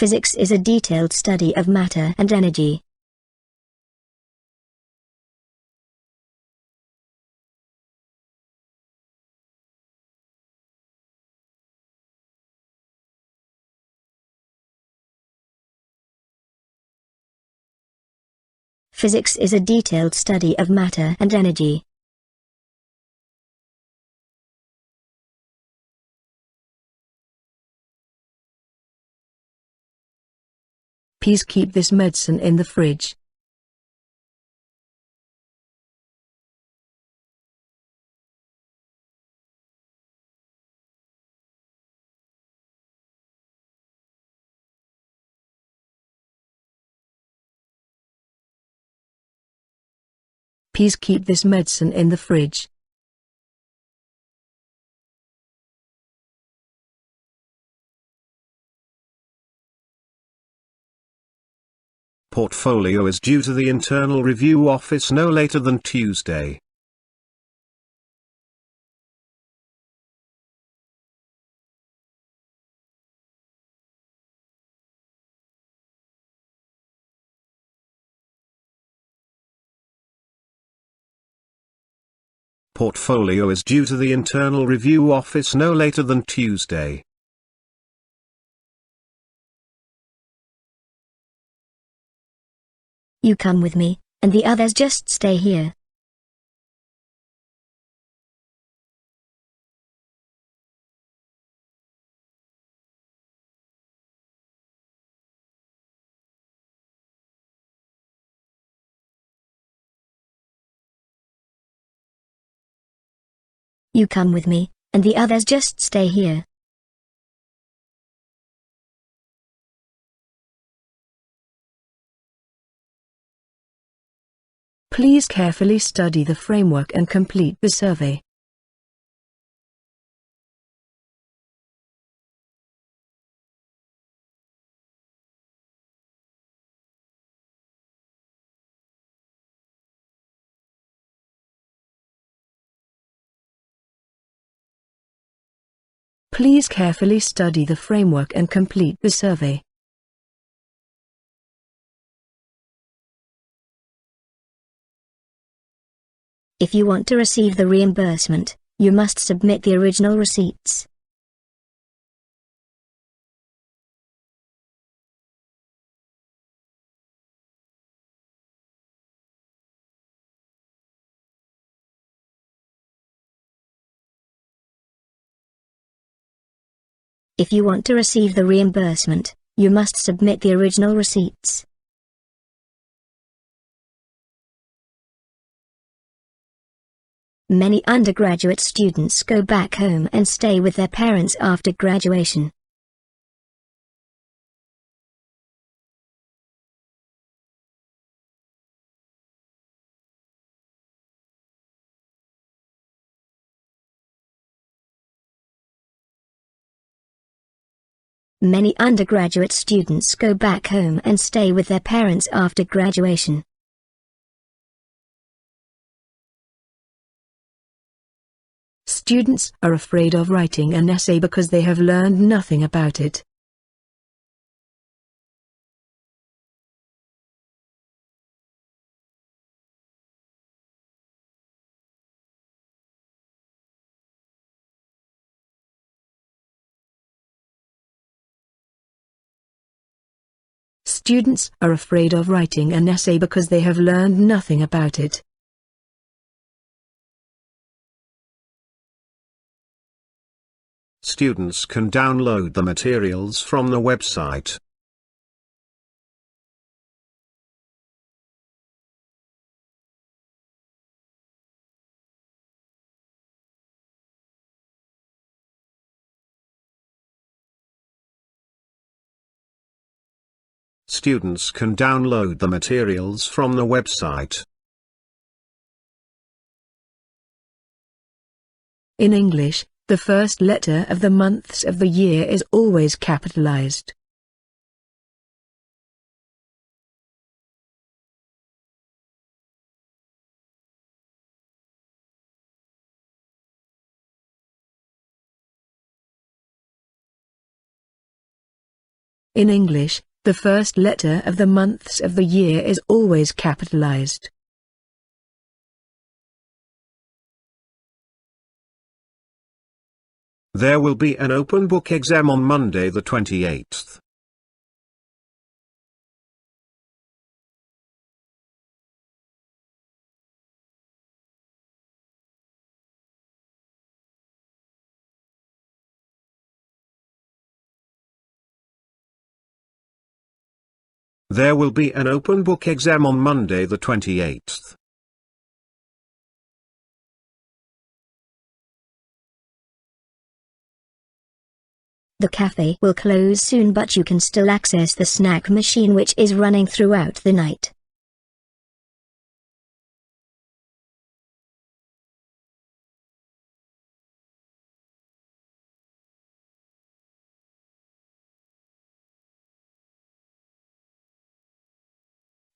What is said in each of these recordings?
Physics is a detailed study of matter and energy. Physics is a detailed study of matter and energy. Please keep this medicine in the fridge. Please keep this medicine in the fridge. Portfolio is due to the Internal Review Office no later than Tuesday. Portfolio is due to the Internal Review Office no later than Tuesday. You come with me, and the others just stay here. You come with me, and the others just stay here. Please carefully study the framework and complete the survey. Please carefully study the framework and complete the survey. If you want to receive the reimbursement, you must submit the original receipts. If you want to receive the reimbursement, you must submit the original receipts. Many undergraduate students go back home and stay with their parents after graduation. Many undergraduate students go back home and stay with their parents after graduation. Students are afraid of writing an essay because they have learned nothing about it. Students are afraid of writing an essay because they have learned nothing about it. Students can download the materials from the website. Students can download the materials from the website. In English, the first letter of the months of the year is always capitalized. In English, the first letter of the months of the year is always capitalized. There will be an open book exam on Monday the 28th. There will be an open book exam on Monday the 28th. The cafe will close soon, but you can still access the snack machine, which is running throughout the night.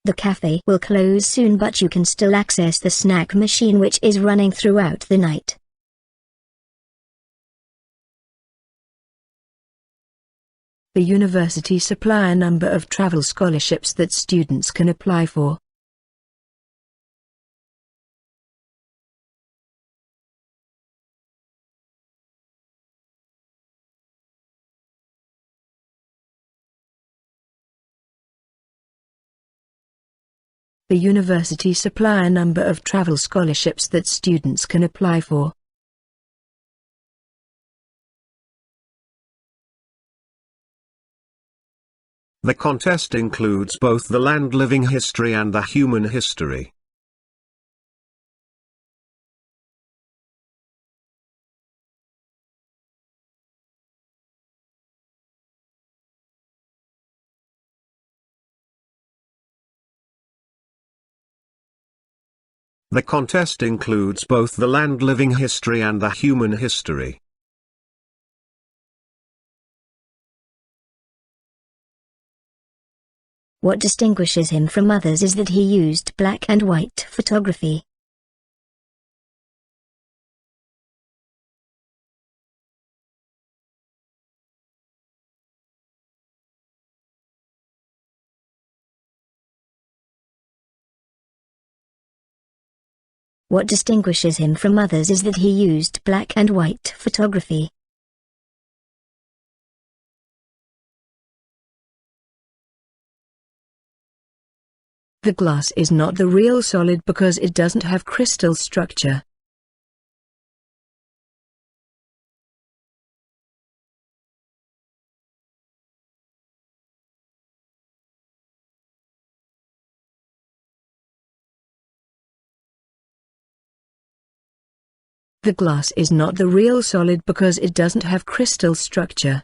The cafe will close soon, but you can still access the snack machine, which is running throughout the night. The university supply a number of travel scholarships that students can apply for. The university supply a number of travel scholarships that students can apply for. The contest includes both the land living history and the human history. The contest includes both the land living history and the human history. What distinguishes him from others is that he used black and white photography. What distinguishes him from others is that he used black and white photography. The glass is not the real solid because it doesn't have crystal structure. The glass is not the real solid because it doesn't have crystal structure.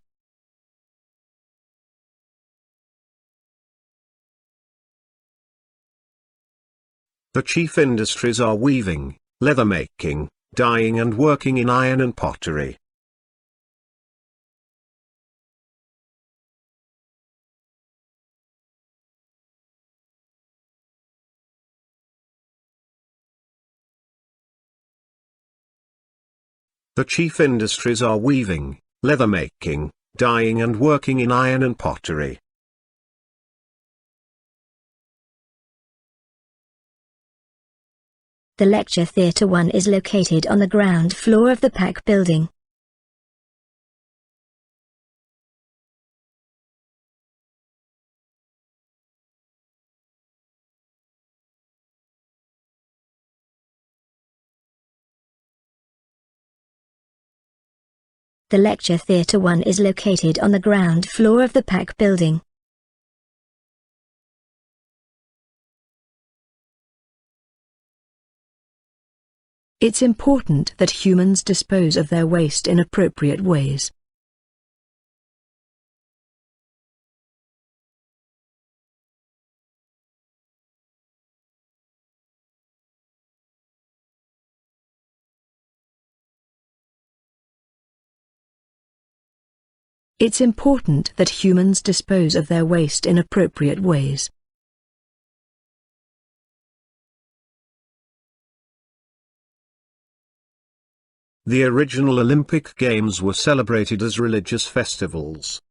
The chief industries are weaving, leather making, dyeing and working in iron and pottery. The chief industries are weaving, leather making, dyeing and working in iron and pottery. The Lecture Theatre 1 is located on the ground floor of the PAC building. The Lecture Theatre 1 is located on the ground floor of the PAC building. It's important that humans dispose of their waste in appropriate ways. It's important that humans dispose of their waste in appropriate ways. The original Olympic Games were celebrated as religious festivals.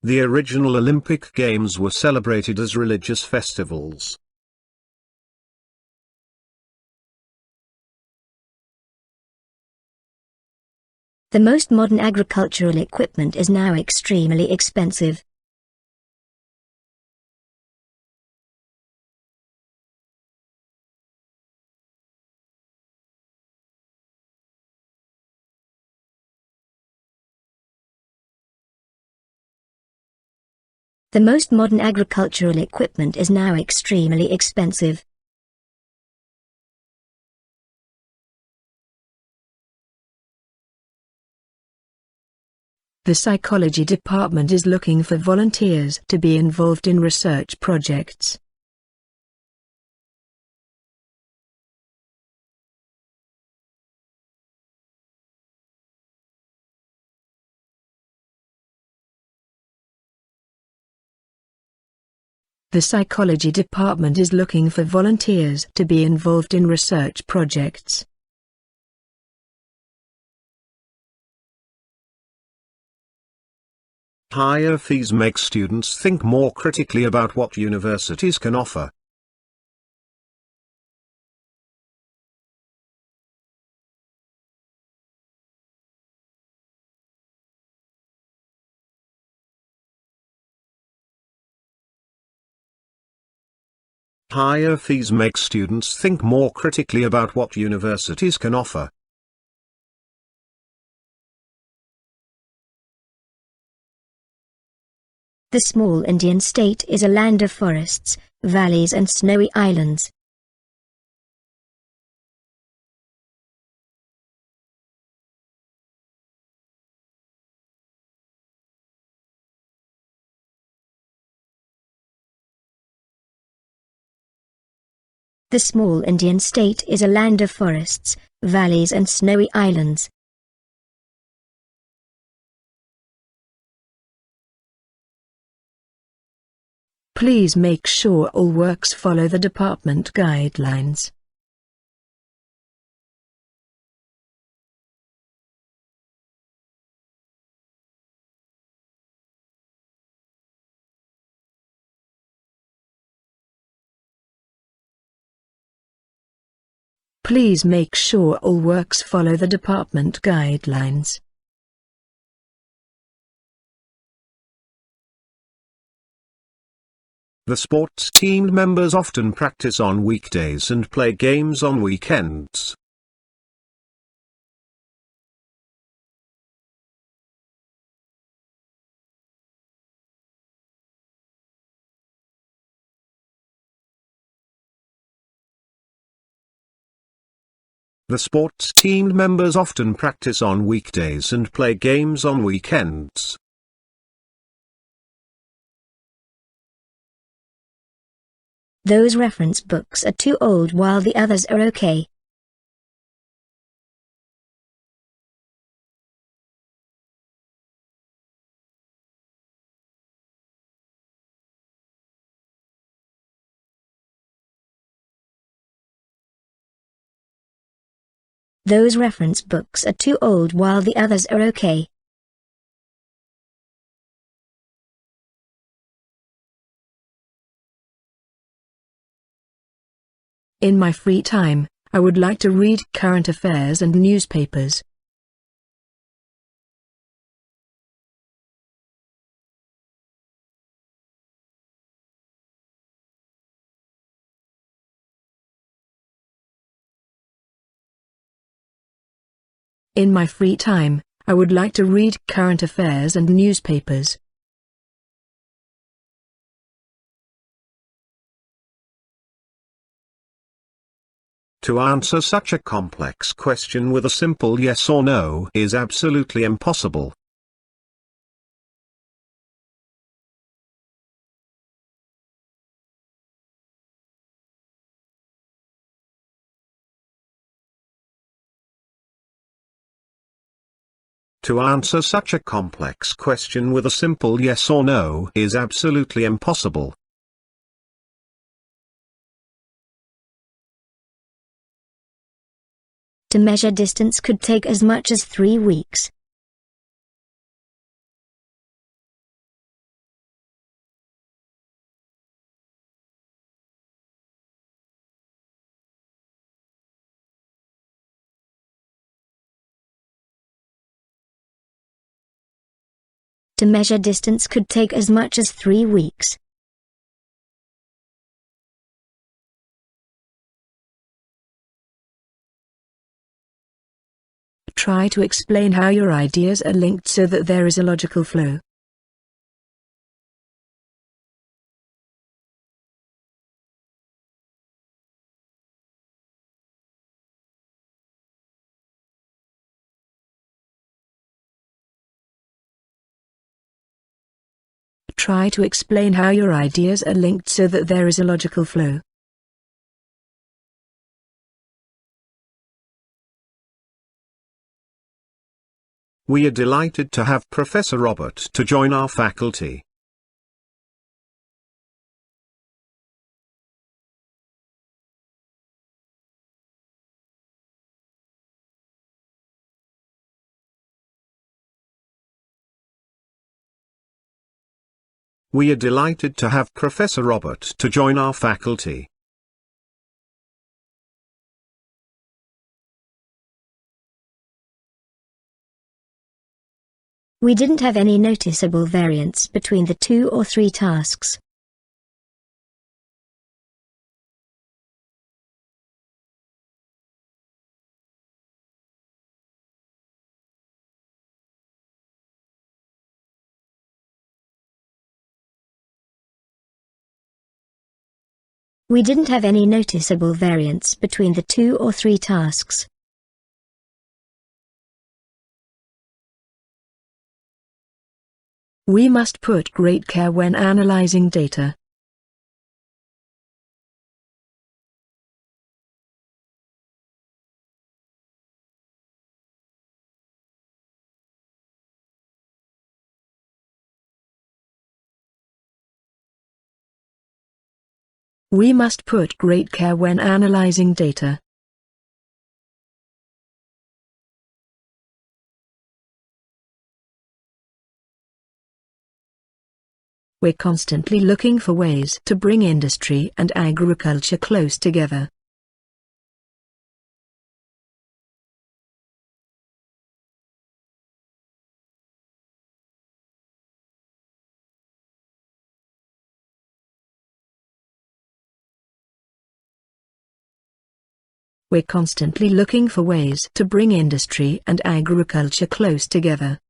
The original Olympic Games were celebrated as religious festivals. The most modern agricultural equipment is now extremely expensive. The most modern agricultural equipment is now extremely expensive. The psychology department is looking for volunteers to be involved in research projects. The psychology department is looking for volunteers to be involved in research projects. Higher fees make students think more critically about what universities can offer. Higher fees make students think more critically about what universities can offer. The small Indian state is a land of forests, valleys and snowy islands. The small Indian state is a land of forests, valleys and snowy islands. Please make sure all works follow the department guidelines. Please make sure all works follow the department guidelines. The sports team members often practice on weekdays and play games on weekends. The sports team members often practice on weekdays and play games on weekends. Those reference books are too old while the others are okay. Those reference books are too old while the others are okay. In my free time, I would like to read current affairs and newspapers. In my free time, I would like to read current affairs and newspapers. To answer such a complex question with a simple yes or no is absolutely impossible. To answer such a complex question with a simple yes or no is absolutely impossible. To measure distance could take as much as 3 weeks. To measure distance could take as much as 3 weeks. Try to explain how your ideas are linked so that there is a logical flow. Try to explain how your ideas are linked so that there is a logical flow. We are delighted to have Professor Robert to join our faculty. We are delighted to have Professor Robert to join our faculty. We didn't have any noticeable variance between the 2 or 3 tasks. We didn't have any noticeable variance between the 2 or 3 tasks. We must put great care when analyzing data. We must put great care when analyzing data. We're constantly looking for ways to bring industry and agriculture close together. We're constantly looking for ways to bring industry and agriculture close together.